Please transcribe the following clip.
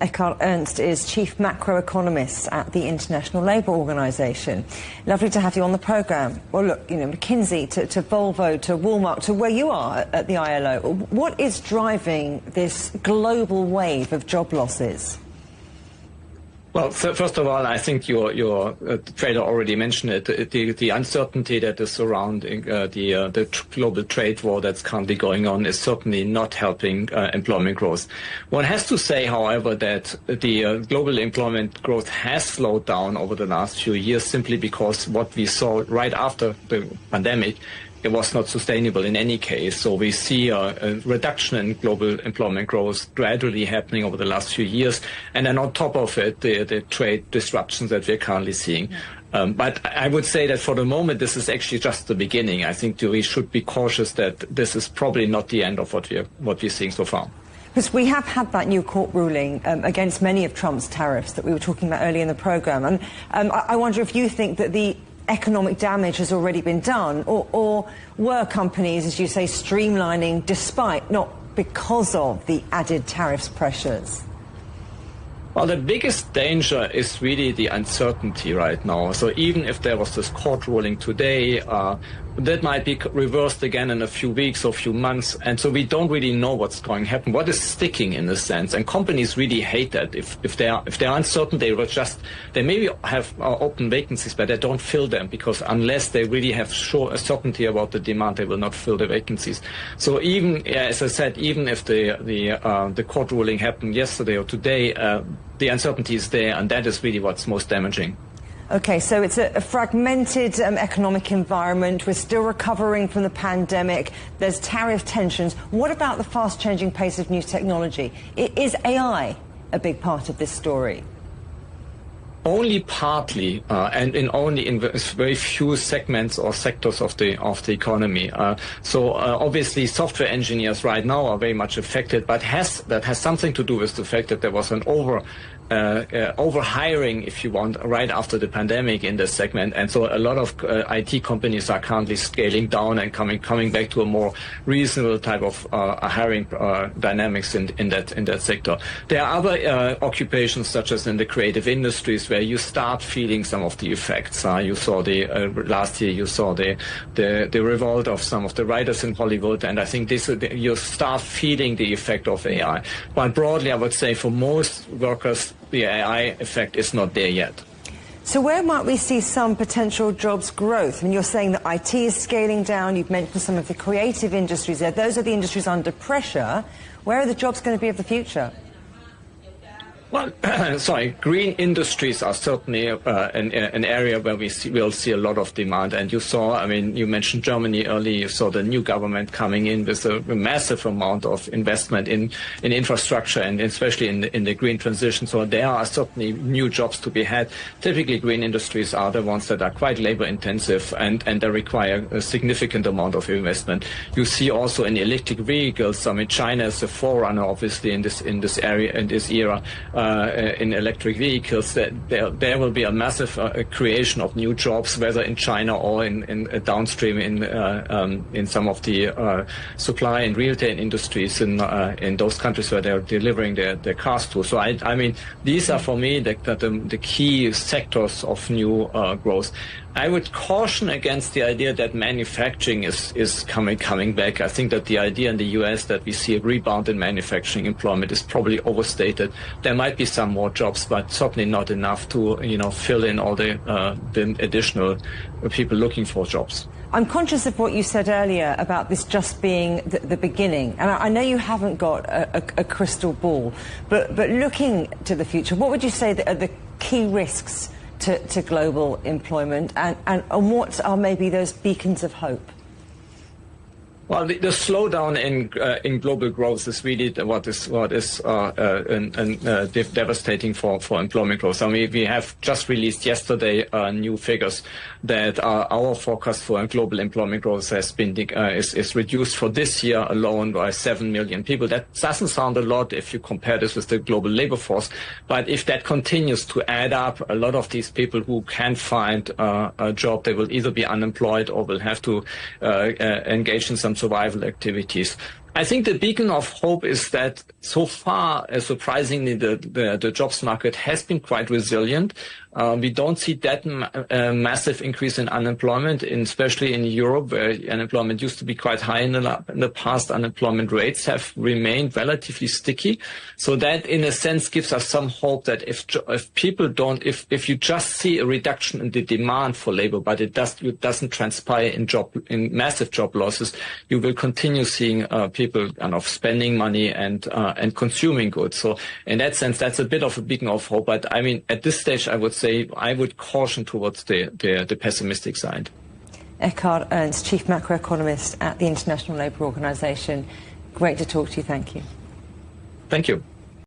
Ekkehard Ernst is Chief Macroeconomist at the International Labour Organization. Lovely to have you on the programme. Well, look, you know, McKinsey to Volvo to Walmart to where you are at the ILO. What is driving this global wave of job losses? Well, first of all, I think your trader already mentioned it. The uncertainty that is surrounding the global trade war that's currently going on is certainly not helping employment growth. One has to say, however, that the global employment growth has slowed down over the last few years simply because what we saw right after the pandemic, it was not sustainable in any case. So we see a reduction in global employment growth gradually happening over the last few years. And then on top of it, the trade disruptions that we're currently seeing. But I would say that for the moment, this is actually just the beginning. I think we should be cautious that this is probably not the end of what we're seeing so far. Because we have had that new court ruling against many of Trump's tariffs that we were talking about earlier in the programme. And I wonder if you think that the economic damage has already been done, or were companies, as you say, streamlining despite, not because of, the added tariffs pressures? Well, the biggest danger is really the uncertainty right now. So even if there was this court ruling today, that might be reversed again in a few weeks or a few months. And so we don't really know what's going to happen, what is sticking in a sense. And companies really hate that. If they're uncertain, they maybe have open vacancies, but they don't fill them, because unless they really have sure certainty about the demand, they will not fill the vacancies. So even, as I said, even if the court ruling happened yesterday or today, the uncertainty is there, and that is really what's most damaging. OK, so it's a fragmented economic environment. We're still recovering from the pandemic. There's tariff tensions. What about the fast-changing pace of new technology? Is AI a big part of this story? Only partly, and only in very few segments or sectors of the economy. So obviously, software engineers right now are very much affected, but that has something to do with the fact that there was an over-hiring, if you want, right after the pandemic in this segment. And so a lot of IT companies are currently scaling down and coming back to a more reasonable type of hiring dynamics in that sector. There are other occupations, such as in the creative industries, where you start feeling some of the effects. You saw last year you saw the revolt of some of the writers in Hollywood, and I think you start feeling the effect of AI. But broadly, I would say for most workers, the AI effect is not there yet. So where might we see some potential jobs growth? I mean, you're saying that IT is scaling down. You've mentioned some of the creative industries there. Those are the industries under pressure. Where are the jobs going to be of the future? Well, green industries are certainly an area where we'll see a lot of demand. And you mentioned Germany earlier. You saw the new government coming in with a massive amount of investment in infrastructure, and especially in the green transition. So there are certainly new jobs to be had. Typically, green industries are the ones that are quite labor intensive, and they require a significant amount of investment. You see also in electric vehicles. I mean, China is a forerunner, obviously, in this area, in this era. In electric vehicles, that there will be a massive creation of new jobs, whether in China or in downstream in some of the supply and retail industries in those countries where they're delivering their cars to. So I mean, these are for me the key sectors of new growth. I would caution against the idea that manufacturing is coming back. I think that the idea in the US that we see a rebound in manufacturing employment is probably overstated. There might be some more jobs, but certainly not enough to fill in all the additional people looking for jobs. I'm conscious of what you said earlier about this just being the beginning, and I know you haven't got a crystal ball, but looking to the future, what would you say are the key risks to global employment, and what are maybe those beacons of hope? Well, the slowdown in global growth is really what is devastating for employment growth. I mean, we have just released yesterday new figures that our forecast for global employment growth has been is reduced for this year alone by 7 million people. That doesn't sound a lot if you compare this with the global labor force, but if that continues to add up, a lot of these people who can't find a job, they will either be unemployed or will have to engage in some survival activities. I think the beacon of hope is that so far, surprisingly, the jobs market has been quite resilient. We don't see that massive increase in unemployment, especially in Europe, where unemployment used to be quite high in the past. Unemployment rates have remained relatively sticky. So that, in a sense, gives us some hope that if you just see a reduction in the demand for labor, but it doesn't transpire in massive job losses, you will continue seeing people kind of spending money and consuming goods. So in that sense, that's a bit of a beacon of hope. But I mean, at this stage, I would say I would caution towards the pessimistic side. Ekkehard Ernst, Chief Macroeconomist at the International Labour Organization. Great to talk to you. Thank you. Thank you.